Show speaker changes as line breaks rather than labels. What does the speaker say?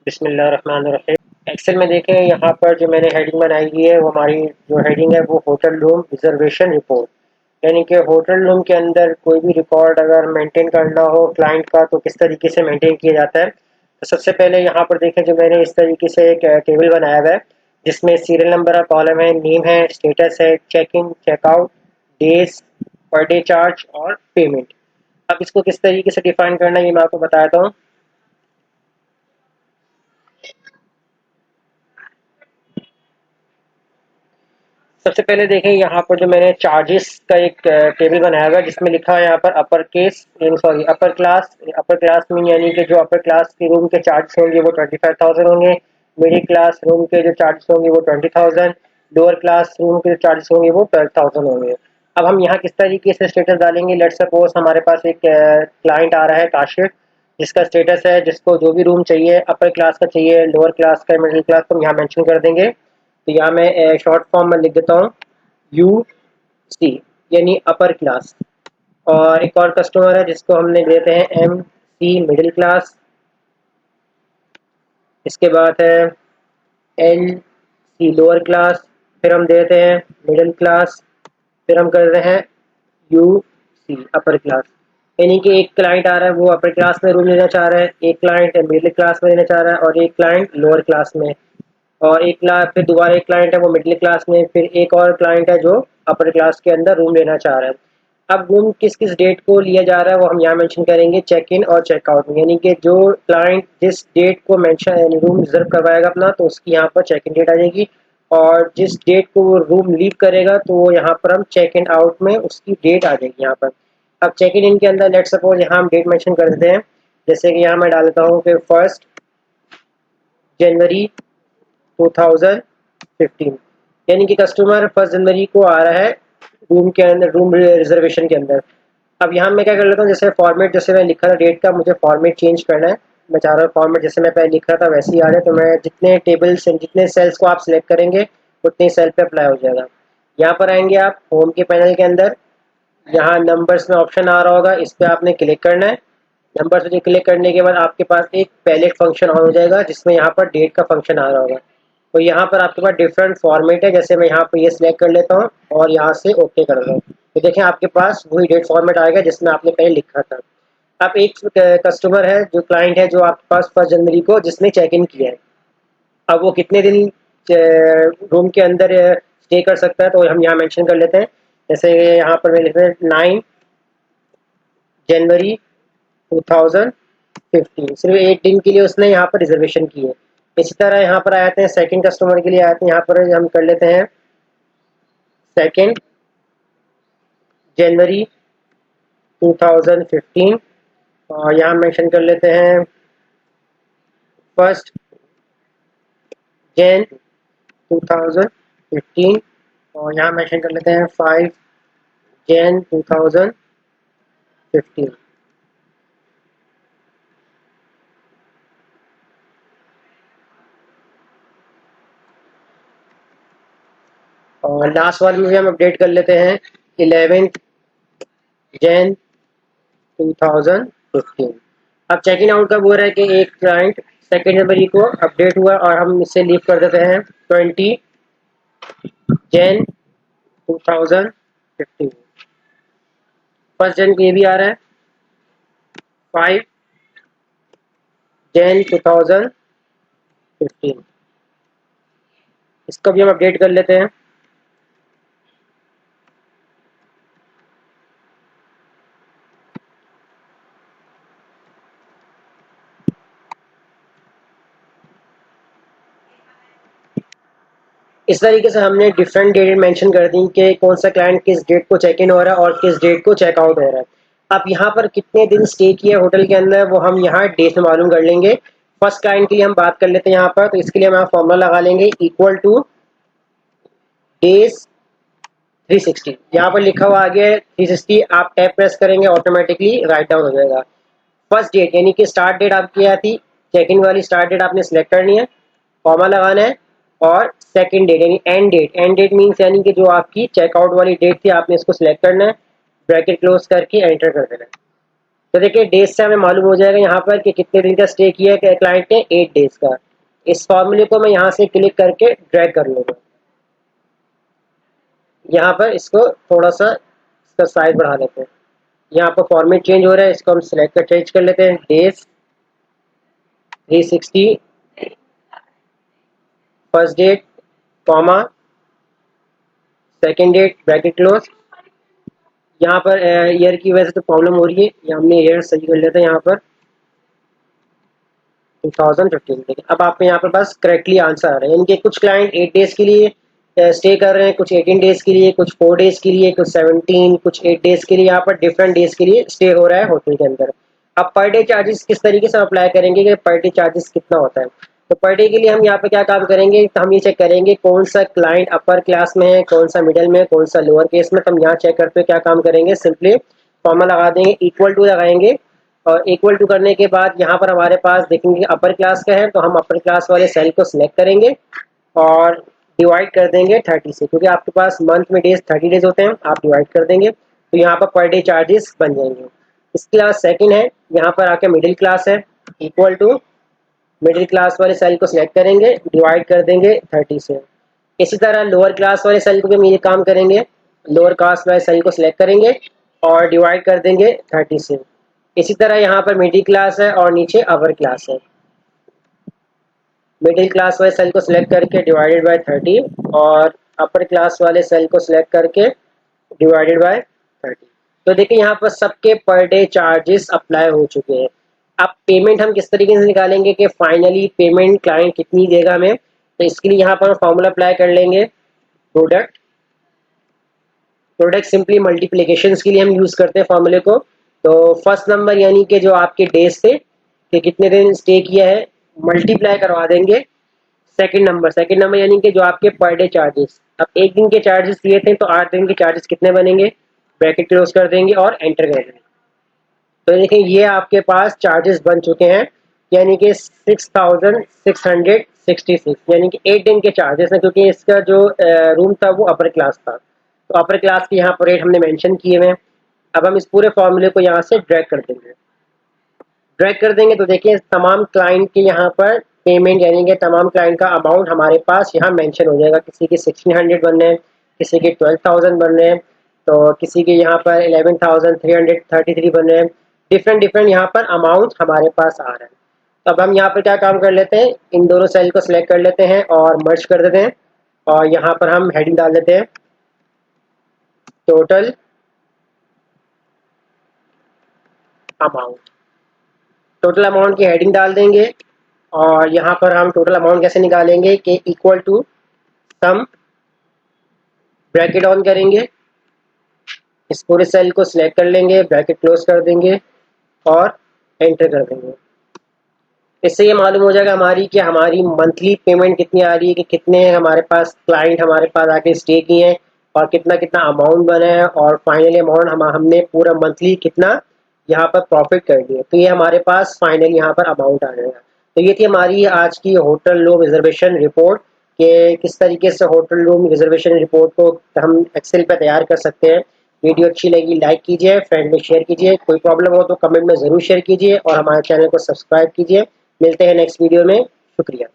बिस्मिल्लाहिर्रहमानिर्रहीम। एक्सेल में देखें, यहाँ पर जो मैंने हेडिंग बनाई हुई है वो हमारी जो हेडिंग है वो होटल रूम रिजर्वेशन रिपोर्ट, यानी कि होटल रूम के अंदर कोई भी रिकॉर्ड अगर मेंटेन करना हो क्लाइंट का तो किस तरीके से मेंटेन किया जाता है। तो सबसे पहले यहाँ पर देखें, जो मैंने इस तरीके से एक टेबल बनाया हुआ है जिसमें सीरियल नंबर का कॉलम है, नेम है, स्टेटस है, check in checkout, days, per day charge और पेमेंट। अब इसको किस तरीके से डिफाइन करना है ये मैं आपको बताता हूँ। सबसे पहले देखें, यहाँ पर जो मैंने चार्जेस का एक टेबल बनाया हुआ है जिसमें लिखा है यहाँ पर upper case sorry upper class mean यानी कि जो अपर क्लास के रूम के चार्जेस होंगे वो 25,000 होंगे। मिडिल क्लास रूम के जो चार्जेस होंगे वो 20,000। लोअर क्लास रूम के जो चार्जेस होंगे वो 12,000 होंगे। अब हम यहाँ किस तरीके से स्टेटस डालेंगे। लेट सपोज हमारे पास एक क्लाइंट आ रहा है काशिफ, जिसका स्टेटस है, जिसको जो भी रूम चाहिए अपर क्लास का चाहिए, लोअर क्लास का, मिडिल क्लास का, हम यहाँ मेंशन कर देंगे। तो यहाँ मैं शॉर्ट फॉर्म में लिख देता हूँ यू सी, यानी अपर क्लास। और एक और कस्टमर है जिसको हमने देते हैं एम सी मिडिल क्लास। इसके बाद है एल सी लोअर क्लास, फिर हम देते हैं मिडिल क्लास, फिर हम कर रहे हैं यू सी अपर क्लास। यानी कि एक क्लाइंट आ रहा है वो अपर क्लास में रूम लेना चाह रहा है, एक क्लाइंट मिडिल क्लास में लेना चाह रहा है और एक क्लाइंट लोअर क्लास में, और एक क्लास फिर दोबारा एक क्लाइंट है वो मिडिल क्लास में, फिर एक और क्लाइंट है जो अपर क्लास के अंदर रूम लेना चाह रहा है। अब रूम किस किस डेट को लिया जा रहा है वो हम यहाँ मेंशन करेंगे चेक इन और चेकआउट में, यानी कि जो क्लाइंट जिस डेट को मेंशन यानी रूम रिजर्व करवाएगा अपना तो उसकी यहाँ पर चेक इन डेट आ जाएगी, और जिस डेट को वो रूम लीव करेगा तो वो यहाँ पर हम चेक इन आउट में उसकी डेट आ जाएगी यहाँ पर। अब चेक इन इनके अंदर लेट सपोज यहाँ हम डेट मेंशन कर देते हैं, जैसे कि यहाँ मैं डालता हूँ कि 1 जनवरी 2015, यानी कि कस्टमर 1 जनवरी को आ रहा है रूम के अंदर, रूम रिजर्वेशन के अंदर। अब यहाँ मैं क्या कर लेता हूँ, जैसे फॉर्मेट जैसे मैं लिखा था डेट का, मुझे फॉर्मेट चेंज करना है। मैं चाह रहा हूँ फॉर्मेट जैसे मैं पहले लिख रहा था वैसे ही आ रहा है, तो मैं जितने टेबल्स जितने सेल्स को आप सिलेक्ट करेंगे उतने सेल पे अप्लाई हो जाएगा। यहाँ पर आएंगे आप होम के पैनल के अंदर, यहाँ नंबर्स में ऑप्शन आ रहा होगा, इस पर आपने क्लिक करना है। नंबर से क्लिक करने के बाद आपके पास एक पैलेट फंक्शन ऑन हो जाएगा जिसमें यहाँ पर डेट का फंक्शन आ रहा होगा। तो यहाँ पर आपके पास डिफरेंट फॉर्मेट है, जैसे मैं यहाँ पर ये सिलेक्ट कर लेता हूँ और यहाँ से ओके कर रहा हूँ, तो देखें आपके पास वही डेट फॉर्मेट आएगा जिसमें आपने पहले लिखा था। अब एक कस्टमर है जो क्लाइंट है जो आपके पास 1 जनवरी को जिसने चेक इन किया है, अब वो कितने दिन रूम के अंदर स्टे कर सकता है तो हम यहाँ मेंशन कर लेते हैं। जैसे यहाँ पर मैं लिख रहे हैं 9 जनवरी 2015, सिर्फ 8 दिन के लिए उसने यहाँ पर रिजर्वेशन की है। इसी तरह यहाँ पर आते हैं सेकंड कस्टमर के लिए आते हैं, यहाँ पर हम कर लेते हैं 2 जनवरी 2015, और यहाँ मेंशन कर लेते हैं 1 जन 2015, और यहाँ मेंशन कर लेते हैं 5 जन 2015। और लास्ट वाले में भी हम अपडेट कर लेते हैं 11 जन 2015। अब चेक इन आउट का वो है कि एक क्लाइंट 2 जनवरी को अपडेट हुआ और हम इससे लीव कर देते हैं 20 जन 2015। 1 जन ये भी आ रहा है 5 जन 2015, इसको भी हम अपडेट कर लेते हैं। इस तरीके से हमने डिफरेंट डेट मेंशन कर दी कि कौन सा क्लाइंट किस डेट को चेक इन हो रहा है और किस डेट को चेक आउट हो रहा है। अब यहाँ पर कितने दिन स्टे किया होटल के अंदर वो हम यहाँ डेट में मालूम कर लेंगे। फर्स्ट क्लाइंट के लिए हम बात कर लेते हैं यहाँ पर, तो इसके लिए हम यहाँ फॉर्मूला लगा लेंगे इक्वल टू डेज 360। यहाँ पर लिखा हुआ आ गया है 360, आप टैप प्रेस करेंगे ऑटोमेटिकली राइट डाउन हो जाएगा। फर्स्ट डेट यानी कि स्टार्ट डेट आपकी क्या थी, चेक इन वाली स्टार्ट डेट आपने सेलेक्ट करनी है, कॉमा लगाना है, और सेकंड डेट यानी end date, end date means यानी कि जो आपकी चेकआउट वाली डेट थी आपने इसको सिलेक्ट करना है, ब्रैकेट क्लोज करके एंटर कर देना है। तो देखिए डेज से हमें मालूम हो जाएगा यहाँ पर कि कितने दिन का स्टे किया है क्लाइंट ने, 8 डेज का। इस फॉर्मूले को मैं यहाँ से क्लिक करके ड्रैग कर लूँगा। यहाँ पर इसको थोड़ा सा इसका साइज बढ़ा लेते हैं। यहाँ पर फॉर्मेट चेंज हो रहा है, इसको हम सिलेक्ट कर चेंज कर लेते हैं। Days 360 first date comma second date bracket close. यहाँ पर ईयर की वजह से तो प्रॉब्लम हो रही है, ये हमने ईयर सही कर लेते हैं। यहाँ पर 2015 देखिए अब आपके यहाँ पर बस करेक्टली आंसर आ रहा है। यानी कि कुछ क्लाइंट 8 डेज के लिए स्टे कर रहे हैं, कुछ 18 डेज के लिए, कुछ 4 डेज के लिए, कुछ 17, कुछ 8 डेज के लिए। यहाँ पर डिफरेंट डेज के लिए स्टे हो रहा है होटल के अंदर। अब पर डे चार्जेस किस तरीके से अप्लाई करेंगे कि पर डे चार्जेस कितना होता है। तो पर डे के लिए हम यहाँ पर क्या काम करेंगे, तो हम ये चेक करेंगे कौन सा क्लाइंट अपर क्लास में है, कौन सा मिडिल में है, कौन सा लोअर केस में। तो हम यहाँ चेक करते हुए क्या काम करेंगे, सिंपली फॉर्मूला लगा देंगे, इक्वल टू लगाएंगे। और इक्वल टू करने के बाद यहाँ पर हमारे पास देखेंगे अपर क्लास का है, तो हम अपर क्लास वाले सेल को सिलेक्ट करेंगे और डिवाइड कर देंगे 30 से, क्योंकि आपके पास मंथ में डेज 30 डेज होते हैं, आप डिवाइड कर देंगे तो यहाँ पर डे चार्जेस बन जाएंगे। इसके अलावा सेकंड है, यहाँ पर आके मिडिल क्लास है, इक्वल टू मिडिल क्लास वाले सेल को सिलेक्ट करेंगे, डिवाइड कर देंगे 30 से। इसी तरह लोअर क्लास वाले सेल को भी हम ये काम करेंगे, लोअर क्लास वाले सेल को सिलेक्ट करेंगे और डिवाइड कर देंगे 30 से। इसी तरह यहाँ पर मिडिल क्लास है और नीचे अपर क्लास है, मिडिल क्लास वाले सेल को सिलेक्ट करके डिवाइडेड बाय 30 और अपर क्लास वाले सेल को सिलेक्ट करके डिवाइडेड बाय 30। तो देखिए यहाँ पर सबके पर डे चार्जेस अप्लाई हो चुके हैं। अब पेमेंट हम किस तरीके से निकालेंगे कि फाइनली पेमेंट क्लाइंट कितनी देगा हमें, तो इसके लिए यहाँ पर फॉर्मूला अप्लाई कर लेंगे, प्रोडक्ट सिंपली मल्टीप्लिकेशन के लिए हम यूज करते हैं फॉर्मूले को। तो फर्स्ट नंबर यानी कि जो आपके डेज थे कि कितने दिन स्टे किया है, मल्टीप्लाई करवा देंगे सेकंड नंबर यानी कि जो आपके पर डे चार्जेस। अब एक दिन के चार्जेस दिए थे तो 8 दिन के चार्जेस कितने बनेंगे, ब्रैकेट क्लोज कर देंगे और एंटर कर देंगे। तो देखिए ये आपके पास चार्जेस बन चुके हैं, यानी कि 6666, यानी कि 8 दिन के चार्जेस हैं, क्योंकि इसका जो रूम था वो अपर क्लास था। तो अपर क्लास के यहाँ पर रेट हमने मेंशन किए हुए हैं। अब हम इस पूरे फॉर्मूले को यहाँ से ड्रैग कर देंगे तो देखिए तमाम क्लाइंट के यहाँ पर पेमेंट यानी कि तमाम क्लाइंट का अमाउंट हमारे पास यहाँ मेंशन हो जाएगा। किसी के 1600 बन रहे हैं, किसी के 12,000 बन रहे हैं, तो किसी के यहाँ पर 11,333 बन रहे हैं। डिफरेंट यहाँ पर अमाउंट हमारे पास आ रहा है। तो अब हम यहाँ पर क्या काम कर लेते हैं, इन दोनों सेल को सिलेक्ट कर लेते हैं और मर्ज कर देते हैं और यहाँ पर हम हेडिंग डाल देते हैं टोटल अमाउंट की हेडिंग डाल देंगे। और यहाँ पर हम टोटल अमाउंट कैसे निकालेंगे कि equal to sum, bracket on करेंगे, इस पूरे सेल को सिलेक्ट कर लेंगे, ब्रैकेट क्लोज कर देंगे और एंटर कर देंगे। इससे ये मालूम हो जाएगा हमारी मंथली पेमेंट कितनी आ रही है, कि कितने हमारे पास क्लाइंट हमारे पास आके स्टे किए हैं और कितना कितना अमाउंट बना है और फाइनली अमाउंट हमने पूरा मंथली कितना यहाँ पर प्रॉफिट कर दिया। तो ये हमारे पास फाइनली यहाँ पर अमाउंट आ जाएगा। तो ये थी हमारी आज की होटल रूम रिजर्वेशन रिपोर्ट, कि किस तरीके से होटल रूम रिजर्वेशन रिपोर्ट को हम एक्सेल पे तैयार कर सकते हैं। वीडियो अच्छी लगी लाइक कीजिए, फ्रेंड में शेयर कीजिए, कोई प्रॉब्लम हो तो कमेंट में ज़रूर शेयर कीजिए और हमारे चैनल को सब्सक्राइब कीजिए। मिलते हैं नेक्स्ट वीडियो में, शुक्रिया।